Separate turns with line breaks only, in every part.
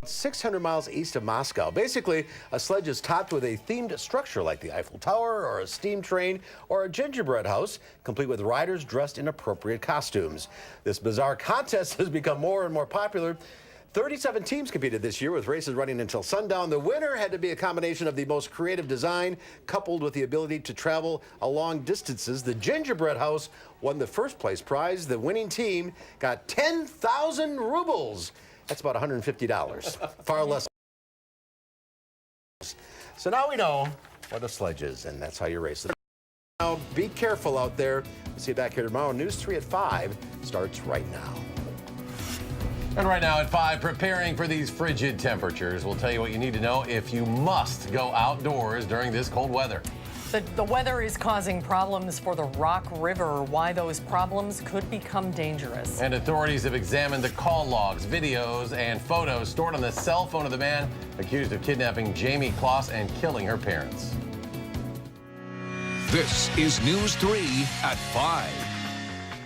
600 miles east of Moscow. Basically, a sledge is topped with a themed structure like the Eiffel Tower or a steam train or a gingerbread house, complete with riders dressed in appropriate costumes. This bizarre contest has become more and more popular. 37 teams competed this year, with races running until sundown. The winner had to be a combination of the most creative design coupled with the ability to travel a long distances. The gingerbread house won the first place prize. The winning team got 10,000 rubles. That's about $150, far less. So now we know what a sledge is, and that's how you race it. Now, be careful out there. We'll see you back here tomorrow. News 3 at 5 starts right now.
And right now at 5, preparing for these frigid temperatures. We'll tell you what you need to know if you must go outdoors during this cold weather.
The weather is causing problems for the Rock River. Why those problems could become dangerous.
And authorities have examined the call logs, videos, and photos stored on the cell phone of the man accused of kidnapping Jamie Kloss and killing her parents.
This is News 3 at 5.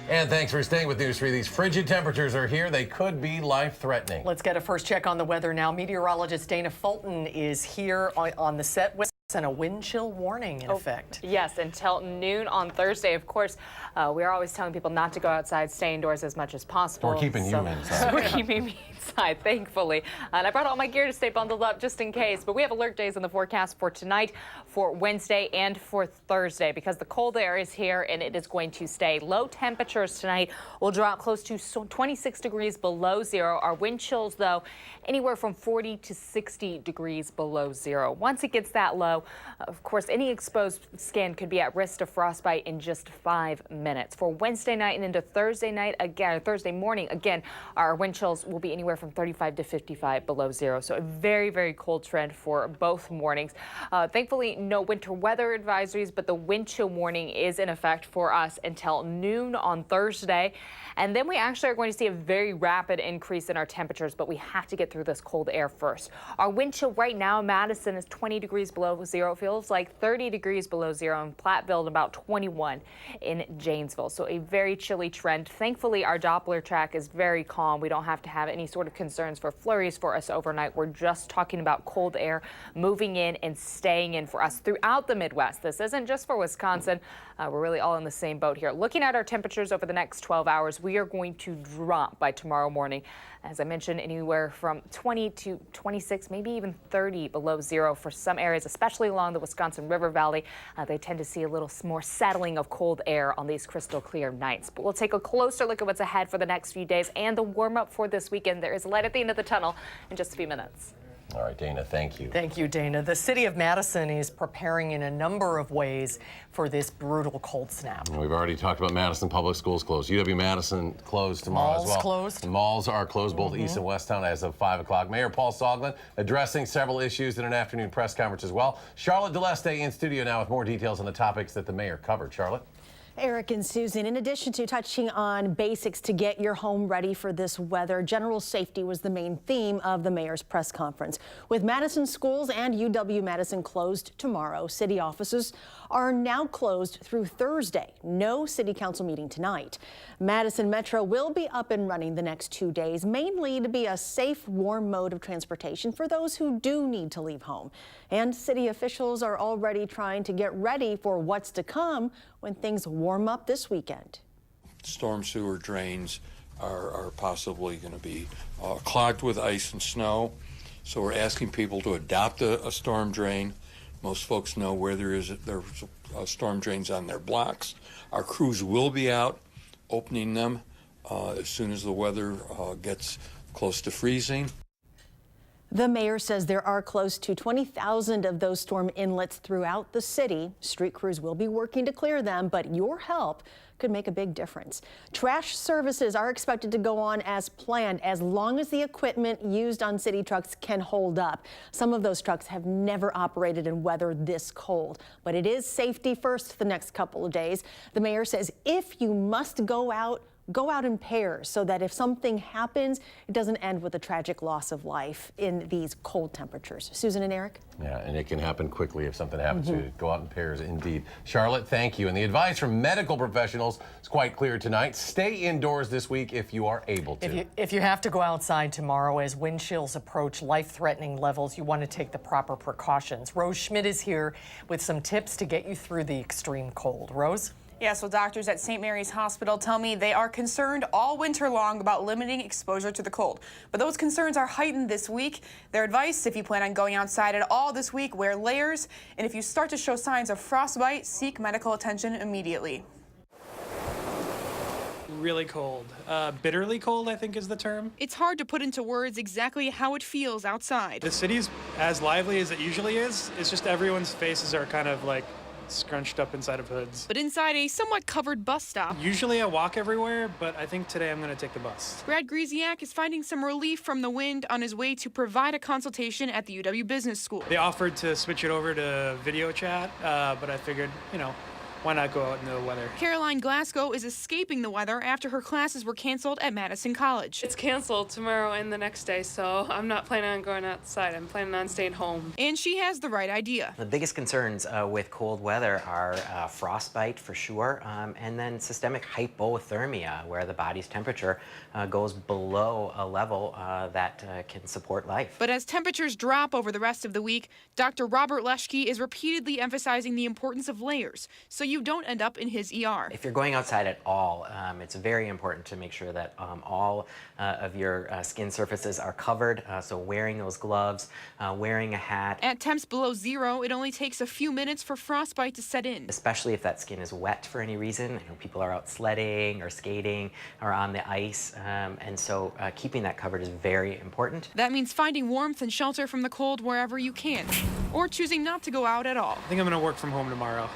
And thanks for staying with News 3. These frigid temperatures are here. They could be life-threatening.
Let's get a first check on the weather now. Meteorologist Dana Fulton is here on the set with and a wind chill warning in effect.
Yes, until noon on Thursday. Of course, we are always telling people not to go outside, stay indoors as much as possible.
We're keeping you inside.
We're keeping me inside, thankfully. And I brought all my gear to stay bundled up just in case. But we have alert days in the forecast for tonight, for Wednesday, and for Thursday, because the cold air is here and it is going to stay. Low temperatures tonight will drop close to 26 degrees below zero. Our wind chills, though, anywhere from 40 to 60 degrees below zero. Once it gets that low, of course, any exposed skin could be at risk of frostbite in just 5 minutes. For Wednesday night and into Thursday night, again, Thursday morning, again, our wind chills will be anywhere from 35 to 55 below zero. So a very, very cold trend for both mornings. Thankfully, no winter weather advisories, but the wind chill warning is in effect for us until noon on Thursday. And then we actually are going to see a very rapid increase in our temperatures, but we have to get through this cold air first. Our wind chill right now in Madison is 20 degrees below zero. It feels like 30 degrees below zero in Platteville and about 21 in Janesville. So a very chilly trend. Thankfully, our Doppler track is very calm. We don't have to have any sort of concerns for flurries for us overnight. We're just talking about cold air moving in and staying in for us throughout the Midwest. This isn't just for Wisconsin. We're really all in the same boat here. Looking at our temperatures over the next 12 hours, we are going to drop by tomorrow morning. As I mentioned, anywhere from 20 to 26, maybe even 30 below zero for some areas, especially along the Wisconsin River Valley. They tend to see a little more settling of cold air on these crystal clear nights. But we'll take a closer look at what's ahead for the next few days and the warm up for this weekend. There is light at the end of the tunnel in just a few minutes.
All right, Dana, thank you.
Thank you, Dana. The city of Madison is preparing in a number of ways for this brutal cold snap.
We've already talked about Madison Public Schools closed. UW-Madison closed tomorrow as well.
Malls closed.
The malls are closed, both East and West Town, as of 5 o'clock. Mayor Paul Soglin addressing several issues in an afternoon press conference as well. Charlotte DeLeste in studio now with more details on the topics that the mayor covered. Charlotte?
Eric and Susan, in addition to touching on basics to get your home ready for this weather, general safety was the main theme of the mayor's press conference. With Madison schools and UW-Madison closed tomorrow, city offices are now closed through Thursday. No city council meeting tonight. Madison Metro will be up and running the next 2 days, mainly to be a safe, warm mode of transportation for those who do need to leave home. And city officials are already trying to get ready for what's to come when things warm up this weekend.
Storm sewer drains are possibly going to be clogged with ice and snow. So we're asking people to adopt a storm drain. Most folks know where there's storm drains on their blocks. Our crews will be out opening them as soon as the weather gets close to freezing.
The mayor says there are close to 20,000 of those storm inlets throughout the city. Street crews will be working to clear them, but your help could make a big difference. Trash services are expected to go on as planned as long as the equipment used on city trucks can hold up. Some of those trucks have never operated in weather this cold, but it is safety first the next couple of days. The mayor says if you must go out, go out in pairs so that if something happens, it doesn't end with a tragic loss of life in these cold temperatures. Susan and Eric?
Yeah, and it can happen quickly if something happens to you. Go out in pairs, indeed. Charlotte, thank you. And the advice from medical professionals is quite clear tonight. Stay indoors this week if you are able to.
If you have to go outside tomorrow as wind chills approach life-threatening levels, you want to take the proper precautions. Rose Schmidt is here with some tips to get you through the extreme cold. Rose?
Yeah, so doctors at St. Mary's Hospital tell me they are concerned all winter long about limiting exposure to the cold. But those concerns are heightened this week. Their advice, if you plan on going outside at all this week, wear layers. And if you start to show signs of frostbite, seek medical attention immediately.
Really cold. Bitterly cold, I think is the term.
It's hard to put into words exactly how it feels outside.
The city's as lively as it usually is. It's just everyone's faces are kind of like scrunched up inside of hoods.
But inside a somewhat covered bus stop.
Usually I walk everywhere, but I think today I'm going to take the bus.
Brad Griesiak is finding some relief from the wind on his way to provide a consultation at the UW Business School.
They offered to switch it over to video chat, but I figured, why not go out in the weather?
Caroline Glasgow is escaping the weather after her classes were canceled at Madison College.
It's canceled tomorrow and the next day, so I'm not planning on going outside. I'm planning on staying home.
And she has the right idea.
The biggest concerns with cold weather are frostbite for sure, and then systemic hypothermia, where the body's temperature goes below a level that can support life.
But as temperatures drop over the rest of the week, Dr. Robert Leschke is repeatedly emphasizing the importance of layers, so you don't end up in his ER.
If you're going outside at all, it's very important to make sure that all of your skin surfaces are covered, so wearing those gloves, wearing a hat.
At temps below zero, it only takes a few minutes for frostbite to set in.
Especially if that skin is wet for any reason. I know people are out sledding or skating or on the ice, and so keeping that covered is very important.
That means finding warmth and shelter from the cold wherever you can, or choosing not to go out at all.
I think I'm going to work from home tomorrow.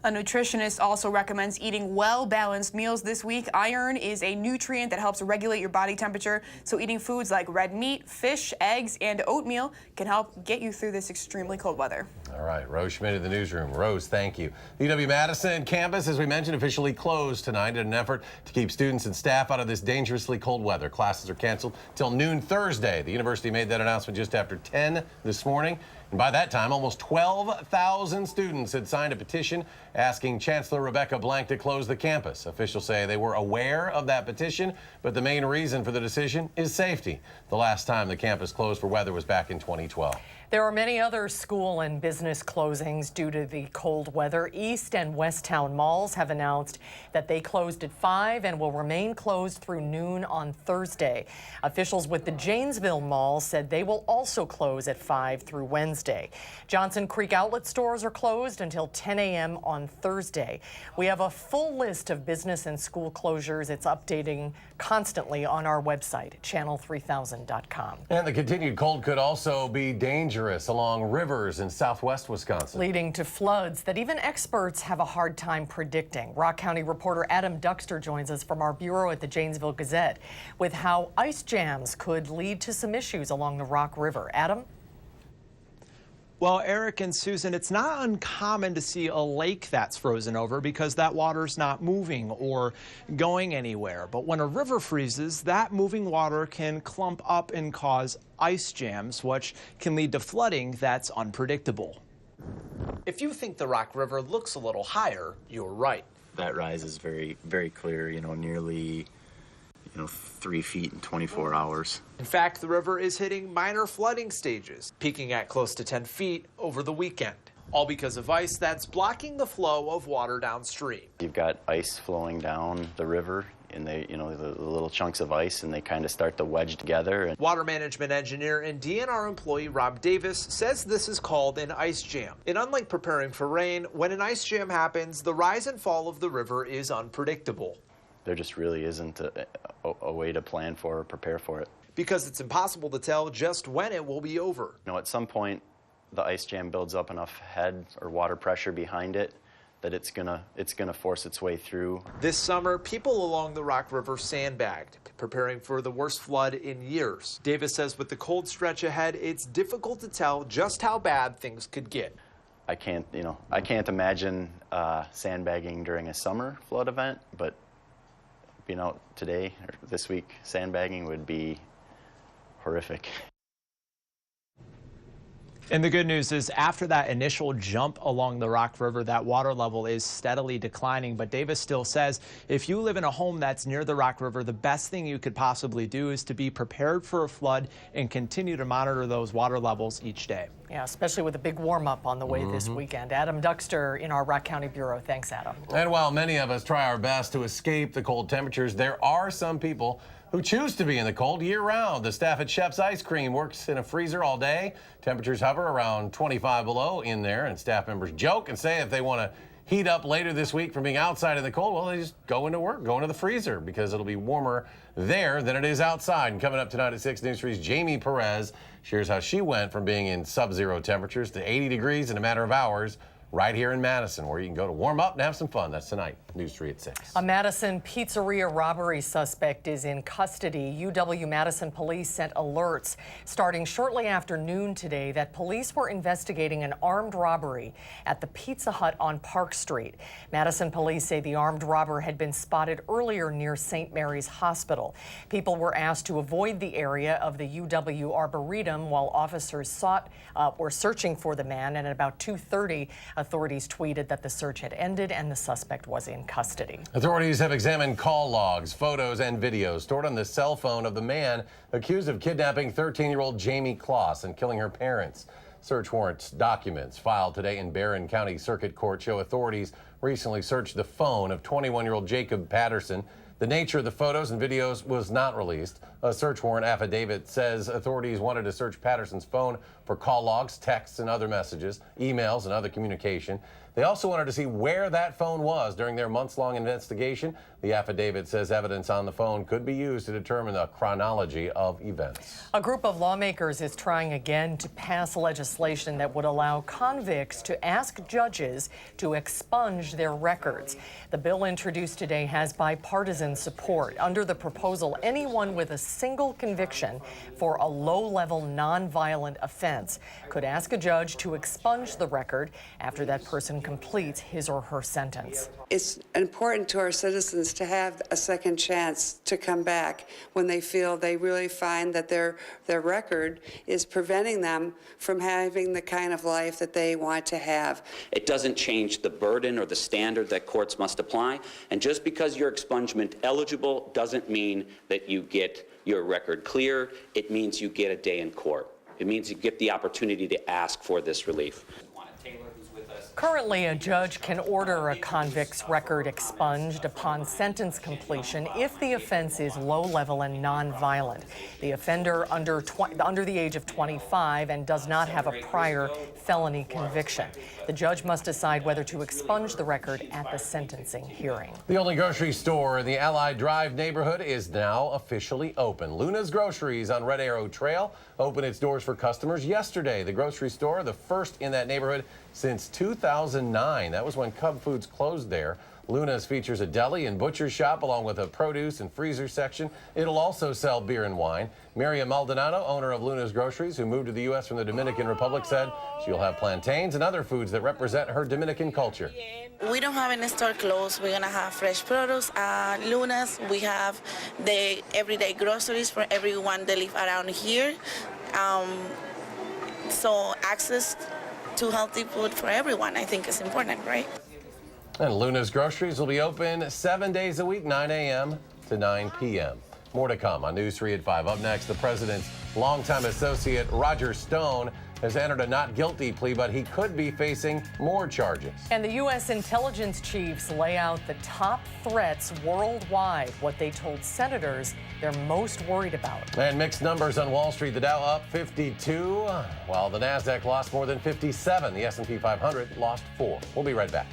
A nutritionist also recommends eating well-balanced meals this week. Iron is a nutrient that helps regulate your body temperature, so eating foods like red meat, fish, eggs, and oatmeal can help get you through this extremely cold weather.
All right, Rose Schmidt in the newsroom. Rose, thank you. The UW-Madison campus, as we mentioned, officially closed tonight in an effort to keep students and staff out of this dangerously cold weather. Classes are canceled till noon Thursday. The university made that announcement just after 10 this morning. And by that time, almost 12,000 students had signed a petition asking Chancellor Rebecca Blank to close the campus. Officials say they were aware of that petition, but the main reason for the decision is safety. The last time the campus closed for weather was back in 2012.
There are many other school and business closings due to the cold weather. East and West Town malls have announced that they closed at 5 and will remain closed through noon on Thursday. Officials with the Janesville Mall said they will also close at 5 through Wednesday. Johnson Creek outlet stores are closed until 10 a.m. on Thursday. We have a full list of business and school closures. It's updating constantly on our website, channel3000.com.
And the continued cold could also be dangerous along rivers in southwest Wisconsin,
leading to floods that even experts have a hard time predicting. Rock County reporter Adam Duxter joins us from our bureau at the Janesville Gazette with how ice jams could lead to some issues along the Rock River. Adam?
Well, Eric and Susan, it's not uncommon to see a lake that's frozen over because that water's not moving or going anywhere. But when a river freezes, that moving water can clump up and cause ice jams, which can lead to flooding that's unpredictable. If you think the Rock River looks a little higher, you're right.
That rise is very, very clear, nearly 3 feet in 24 hours.
In fact, the river is hitting minor flooding stages, peaking at close to 10 feet over the weekend, all because of ice that's blocking the flow of water downstream.
You've got ice flowing down the river, and the little chunks of ice, and they kind of start to wedge together.
Water management engineer and DNR employee Rob Davis says this is called an ice jam. And unlike preparing for rain, when an ice jam happens, the rise and fall of the river is unpredictable.
There just really isn't a way to plan for or prepare for it.
Because it's impossible to tell just when it will be over.
At some point, the ice jam builds up enough head or water pressure behind it that it's gonna force its way through.
This summer, people along the Rock River sandbagged, preparing for the worst flood in years. Davis says with the cold stretch ahead, it's difficult to tell just how bad things could get.
I can't imagine sandbagging during a summer flood event, but being out today or this week, sandbagging would be horrific.
And the good news is after that initial jump along the Rock River, that water level is steadily declining. But Davis still says if you live in a home that's near the Rock River, the best thing you could possibly do is to be prepared for a flood and continue to monitor those water levels each day.
Yeah, especially with a big warm up on the way this weekend. Adam Duxter in our Rock County Bureau. Thanks, Adam.
And while many of us try our best to escape the cold temperatures, there are some people who choose to be in the cold year-round. The staff at Shep's Ice Cream works in a freezer all day. Temperatures hover around 25 below in there, and staff members joke and say if they want to heat up later this week from being outside in the cold, well, they just go into work, go into the freezer, because it'll be warmer there than it is outside. And coming up tonight at 6 News 3's Jamie Perez shares how she went from being in sub-zero temperatures to 80 degrees in a matter of hours right here in Madison, where you can go to warm up and have some fun. That's tonight, News 3 at 6.
A Madison pizzeria robbery suspect is in custody. UW-Madison police sent alerts starting shortly after noon today that police were investigating an armed robbery at the Pizza Hut on Park Street. Madison police say the armed robber had been spotted earlier near St. Mary's Hospital. People were asked to avoid the area of the UW Arboretum while officers were searching for the man, and at about 2:30, authorities tweeted that the search had ended and the suspect was in custody.
Authorities have examined call logs, photos, and videos stored on the cell phone of the man accused of kidnapping 13-year-old Jamie Kloss and killing her parents. Search warrants documents filed today in Barron County Circuit Court show authorities recently searched the phone of 21-year-old Jacob Patterson. The nature of the photos and videos was not released. A search warrant affidavit says authorities wanted to search Patterson's phone for call logs, texts, and other messages, emails, and other communication. They also wanted to see where that phone was during their months-long investigation. The affidavit says evidence on the phone could be used to determine the chronology of events.
A group of lawmakers is trying again to pass legislation that would allow convicts to ask judges to expunge their records. The bill introduced today has bipartisan support. Under the proposal, anyone with a single conviction for a low-level nonviolent offense could ask a judge to expunge the record after that person completes his or her sentence.
It's important to our citizens to have a second chance to come back when they feel they really find that their record is preventing them from having the kind of life that they want to have.
It doesn't change the burden or the standard that courts must apply, and just because you're expungement eligible doesn't mean that you get your record clear. It means you get a day in court. It means you get the opportunity to ask for this relief.
Currently, a judge can order a convict's record expunged upon sentence completion if the offense is low-level and non-violent. The offender under the age of 25 and does not have a prior felony conviction. The judge must decide whether to expunge the record at the sentencing hearing.
The only grocery store in the Allied Drive neighborhood is now officially open. Luna's Groceries on Red Arrow Trail opened its doors for customers yesterday. The grocery store, the first in that neighborhood since 2009. That was when Cub Foods closed there. Luna's features a deli and butcher shop along with a produce and freezer section. It'll also sell beer and wine. Maria Maldonado, owner of Luna's Groceries, who moved to the U.S. from the Dominican Republic, said she'll have plantains and other foods that represent her Dominican culture.
We don't have any store clothes. We're going to have fresh produce. Luna's, we have the everyday groceries for everyone that live around here. So access to healthy food for everyone, I think, is important, right?
And Luna's Groceries will be open 7 days a week, 9 a.m. to 9 p.m. More to come on News 3 at 5. Up next, the president's longtime associate, Roger Stone, has entered a not guilty plea, but he could be facing more charges.
And the U.S. intelligence chiefs lay out the top threats worldwide, what they told senators they're most worried about.
And mixed numbers on Wall Street. The Dow up 52, while the Nasdaq lost more than 57. The S&P 500 lost 4. We'll be right back.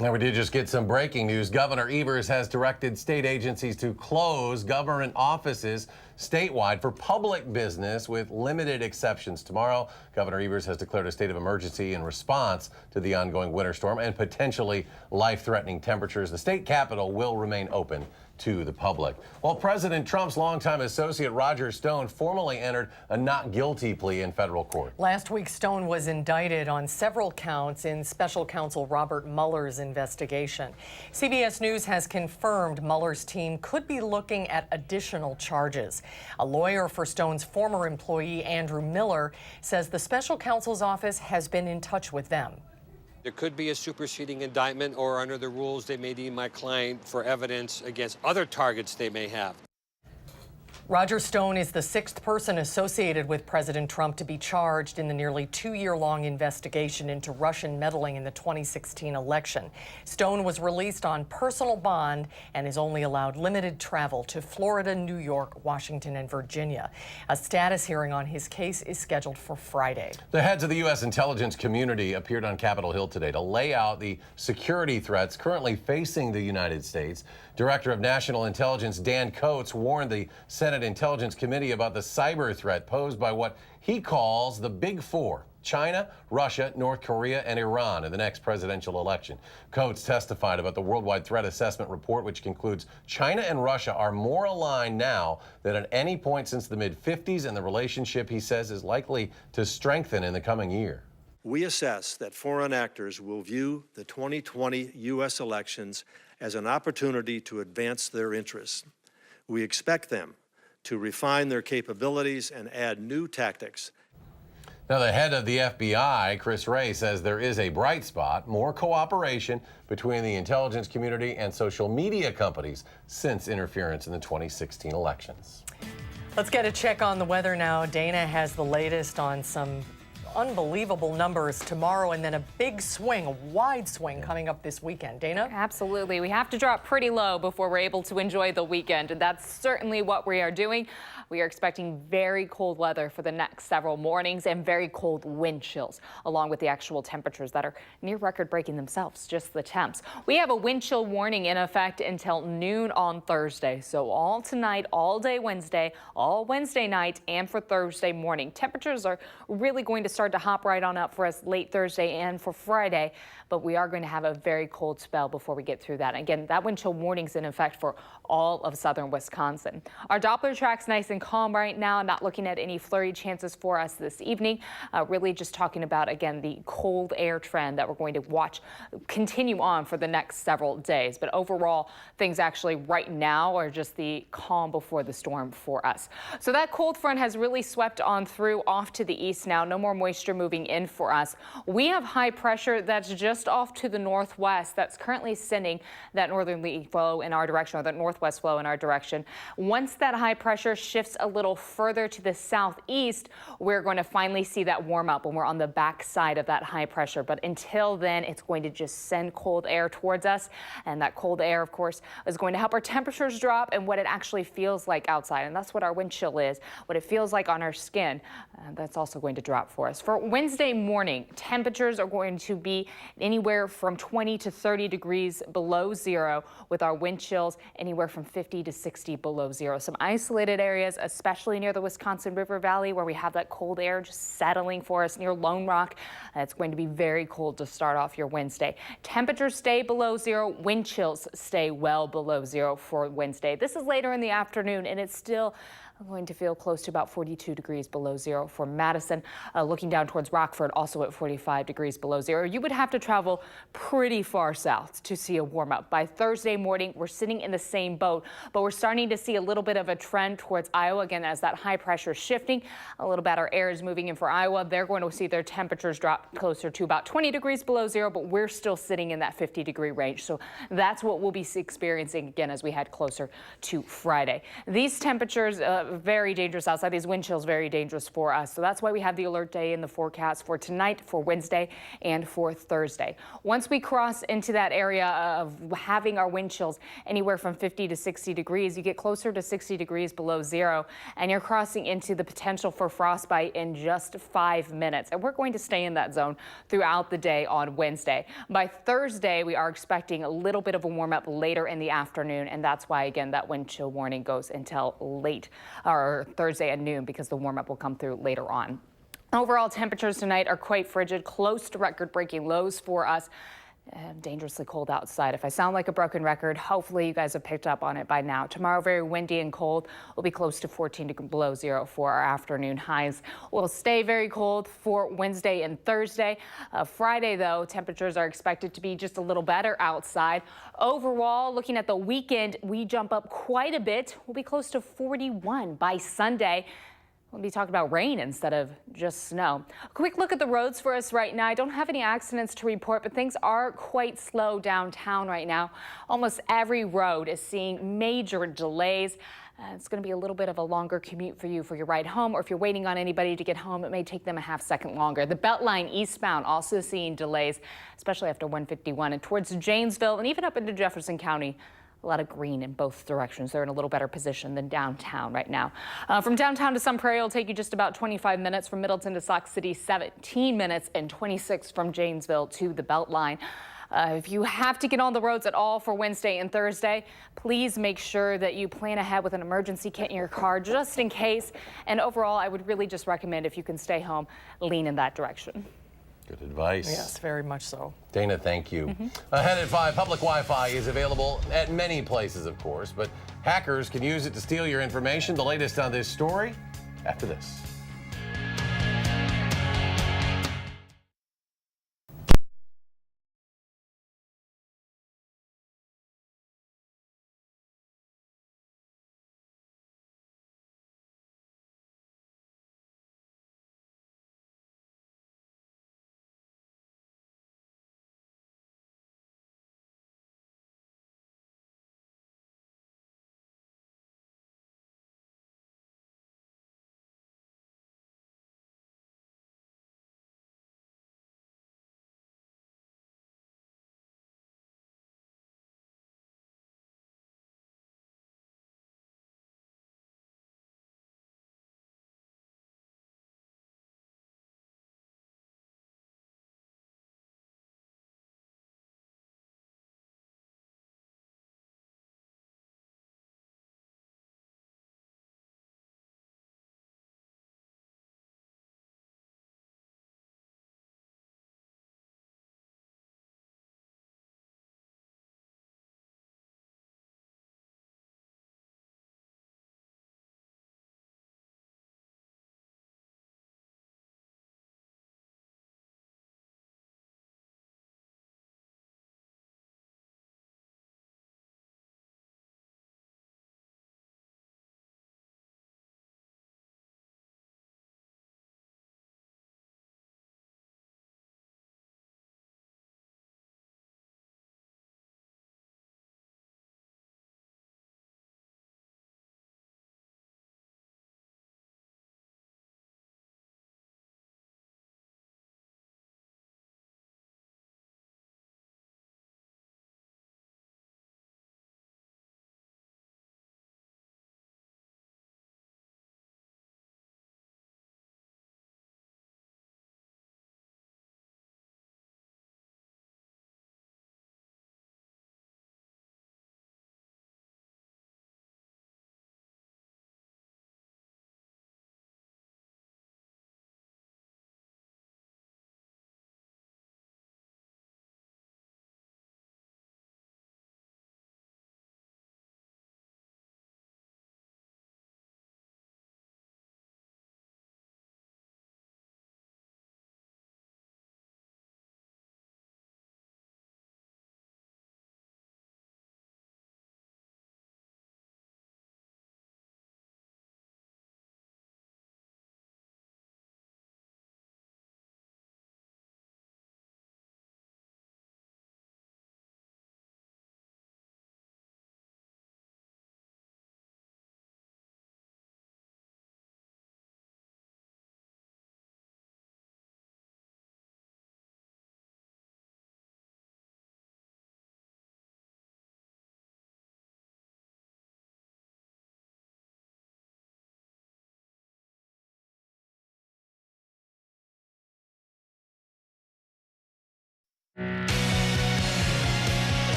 Now, we did just get some breaking news. Governor Evers has directed state agencies to close government offices statewide for public business with limited exceptions. Tomorrow, Governor Evers has declared a state of emergency in response to the ongoing winter storm and potentially life-threatening temperatures. The state capitol will remain open to the public. Well, President Trump's longtime associate Roger Stone formally entered a not guilty plea in federal court.
Last week, Stone was indicted on several counts in special counsel Robert Mueller's investigation. CBS News has confirmed Mueller's team could be looking at additional charges. A lawyer for Stone's former employee, Andrew Miller, says the special counsel's office has been in touch with them.
There could be a superseding indictment, or under the rules, they may deem my client for evidence against other targets they may have.
Roger Stone is the sixth person associated with President Trump to be charged in the nearly 2-year-long investigation into Russian meddling in the 2016 election. Stone was released on personal bond and is only allowed limited travel to Florida, New York, Washington, and Virginia. A status hearing on his case is scheduled for Friday.
The heads of the U.S. intelligence community appeared on Capitol Hill today to lay out the security threats currently facing the United States. Director of National Intelligence Dan Coats warned the Senate Intelligence Committee about the cyber threat posed by what he calls the Big Four: China, Russia, North Korea, and Iran in the next presidential election. Coats testified about the Worldwide Threat Assessment Report, which concludes China and Russia are more aligned now than at any point since the mid-50s, and the relationship, he says, is likely to strengthen in the coming year.
We assess that foreign actors will view the 2020 U.S. elections as an opportunity to advance their interests. We expect them to refine their capabilities and add new tactics.
Now, the head of the FBI, Chris Wray, says there is a bright spot: more cooperation between the intelligence community and social media companies since interference in the 2016 elections.
Let's get a check on the weather now. Dana has the latest on some unbelievable numbers tomorrow, and then a big swing, a wide swing coming up this weekend. Dana?
Absolutely. We have to drop pretty low before we're able to enjoy the weekend, and that's certainly what we are doing. We are expecting very cold weather for the next several mornings and very cold wind chills, along with the actual temperatures that are near record-breaking themselves, just the temps. We have a wind chill warning in effect until noon on Thursday. So all tonight, all day Wednesday, all Wednesday night, and for Thursday morning. Temperatures are really going to start to hop right on up for us late Thursday and for Friday, but we are going to have a very cold spell before we get through that. Again, that wind chill warning is in effect for all of southern Wisconsin. Our Doppler track's nice and calm right now, not looking at any flurry chances for us this evening. Really just talking about, again, the cold air trend that we're going to watch continue on for the next several days. But overall, things actually right now are just the calm before the storm for us. So that cold front has really swept on through off to the east now. No more moisture moving in for us. We have high pressure that's just off to the northwest that's currently sending that northerly flow in our direction, or that northwest flow in our direction. Once that high pressure shifts a little further to the southeast, we're going to finally see that warm up when we're on the back side of that high pressure. But until then, it's going to just send cold air towards us. And that cold air, of course, is going to help our temperatures drop and what it actually feels like outside. And that's what our wind chill is, what it feels like on our skin. That's also going to drop for us. For Wednesday morning, temperatures are going to be anywhere from 20 to 30 degrees below zero, with our wind chills anywhere from 50 to 60 below zero. Some isolated areas, especially near the Wisconsin River Valley, where we have that cold air just settling for us near Lone Rock. It's going to be very cold to start off your Wednesday. Temperatures stay below zero. Wind chills stay well below zero for Wednesday. This is later in the afternoon, and it's still going to feel close to about 42 degrees below zero for Madison. Looking down towards Rockford, also at 45 degrees below zero. You would have to travel pretty far south to see a warm up. By Thursday morning, we're sitting in the same boat, but we're starting to see a little bit of a trend towards Iowa. Again, as that high pressure is shifting, a little better air is moving in for Iowa. They're going to see their temperatures drop closer to about 20 degrees below zero, but we're still sitting in that 50-degree range. So that's what we'll be experiencing again as we head closer to Friday. These temperatures, very dangerous outside. These wind chills very dangerous for us. So that's why we have the alert day in the forecast for tonight, for Wednesday, and for Thursday. Once we cross into that area of having our wind chills anywhere from 50 to 60 degrees, you get closer to 60 degrees below zero, and you're crossing into the potential for frostbite in just 5 minutes. And we're going to stay in that zone throughout the day on Wednesday. By Thursday, we are expecting a little bit of a warm up later in the afternoon, and that's why, again, that wind chill warning goes until late or Thursday at noon, because the warm up will come through later on. Overall temperatures tonight are quite frigid, close to record-breaking lows for us. Dangerously cold outside. If I sound like a broken record, hopefully you guys have picked up on it by now. Tomorrow, very windy and cold. We'll be close to 14 below zero for our afternoon highs. We'll stay very cold for Wednesday and Thursday. Friday, though, temperatures are expected to be just a little better outside. Overall, looking at the weekend, we jump up quite a bit. We'll be close to 41 by Sunday. We'll be talking about rain instead of just snow. A quick look at the roads for us right now. I don't have any accidents to report, but things are quite slow downtown right now. Almost every road is seeing major delays. It's going to be a little bit of a longer commute for you for your ride home, or if you're waiting on anybody to get home, it may take them a half second longer. The Beltline eastbound also seeing delays, especially after 151 and towards Janesville and even up into Jefferson County. A lot of green in both directions. They're in a little better position than downtown right now. From downtown to Sun Prairie will take you just about 25 minutes. From Middleton to Sauk City, 17 minutes, and 26 from Janesville to the Beltline. If you have to get on the roads at all for Wednesday and Thursday, please make sure that you plan ahead with an emergency kit in your car just in case. And overall, I would really just recommend, if you can stay home, lean in that direction.
Good advice.
Yes, very much so.
Dana, thank you. Ahead at 5, public Wi-Fi is available at many places, of course, but hackers can use it to steal your information. The latest on this story after this.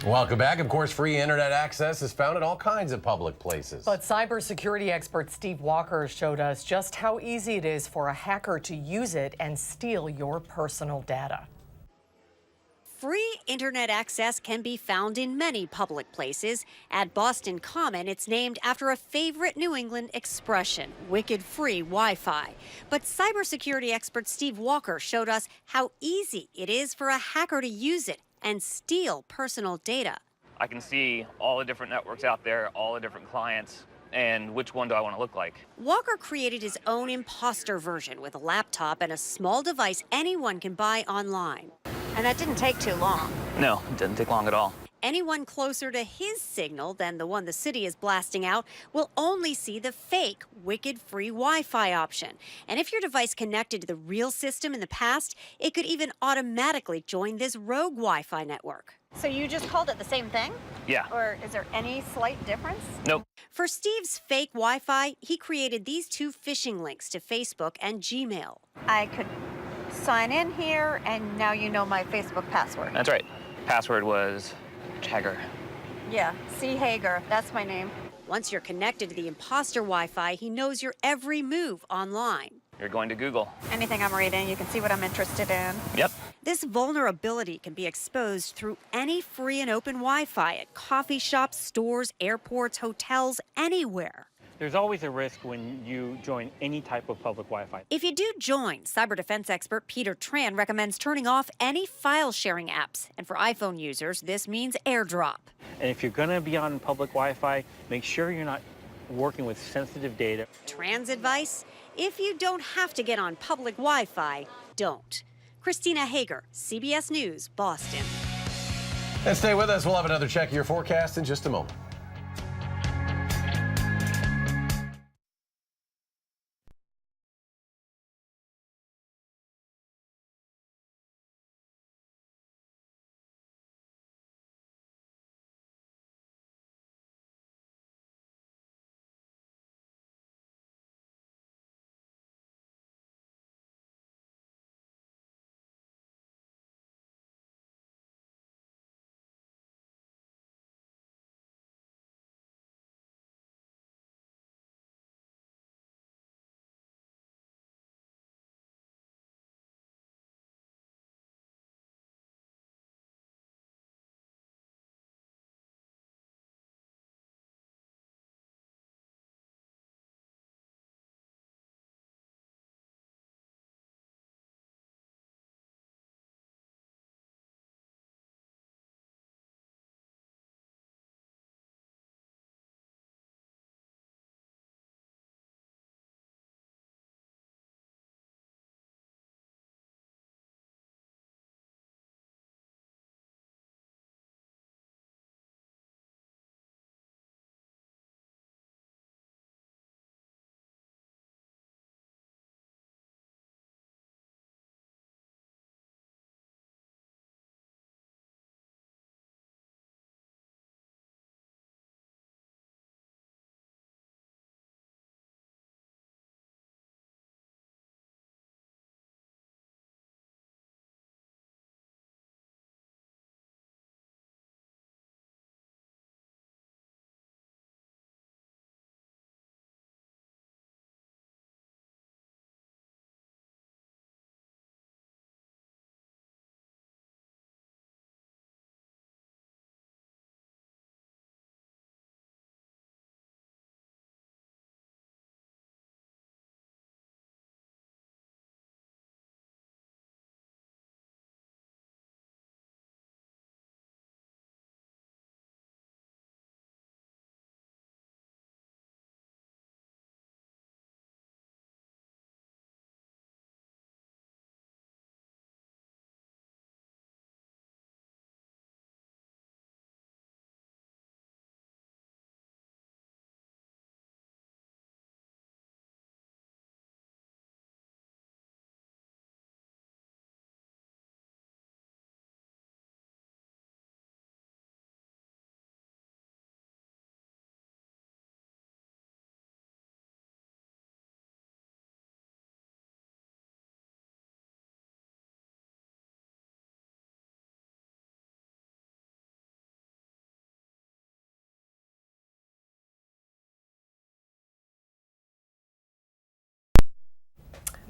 Welcome back. Of course, free internet access is found in all kinds of public places.
But cybersecurity expert Steve Walker showed us just how easy it is for a hacker to use it and steal your personal data.
Free internet access can be found in many public places. At Boston Common, it's named after a favorite New England expression, wicked free Wi-Fi. But cybersecurity expert Steve Walker showed us how easy it is for a hacker to use it and steal personal data.
I can see all the different networks out there, all the different clients, and which one do I want to look like?
Walker created his own imposter version with a laptop and a small device anyone can buy online. And that didn't take too long.
No, it didn't take long at all.
Anyone closer to his signal than the one the city is blasting out will only see the fake, wicked free Wi-Fi option. And if your device connected to the real system in the past, it could even automatically join this rogue Wi-Fi network.
So you just called it the same thing?
Yeah.
Or is there any slight difference?
Nope.
For Steve's fake Wi-Fi, he created these two phishing links to Facebook and Gmail.
I could sign in here, and now you know my Facebook password.
That's right. Password was Hager.
Yeah, C. Hager. That's my name.
Once you're connected to the imposter Wi-Fi, he knows your every move online.
You're going to Google.
Anything I'm reading, you can see what I'm interested in.
Yep.
This vulnerability can be exposed through any free and open Wi-Fi at coffee shops, stores, airports, hotels, anywhere.
There's always a risk when you join any type of public Wi-Fi.
If you do join, cyber defense expert Peter Tran recommends turning off any file sharing apps. And for iPhone users, this means AirDrop.
And if you're going to be on public Wi-Fi, make sure you're not working with sensitive data.
Tran's advice? If you don't have to get on public Wi-Fi, don't. Christina Hager, CBS News, Boston.
And stay with us. We'll have another check of your forecast in just a moment.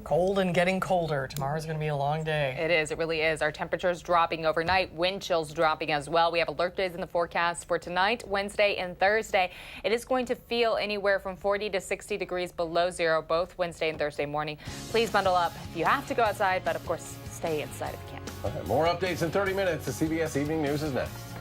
Cold and getting colder. Tomorrow's going to be a long day.
It is. It really is. Our temperatures dropping overnight. Wind chills dropping as well. We have alert days in the forecast for tonight, Wednesday, and Thursday. It is going to feel anywhere from 40 to 60 degrees below zero both Wednesday and Thursday morning. Please bundle up if you have to go outside, but of course, stay inside if you can.
All right, more updates in 30 minutes. The CBS Evening News is next.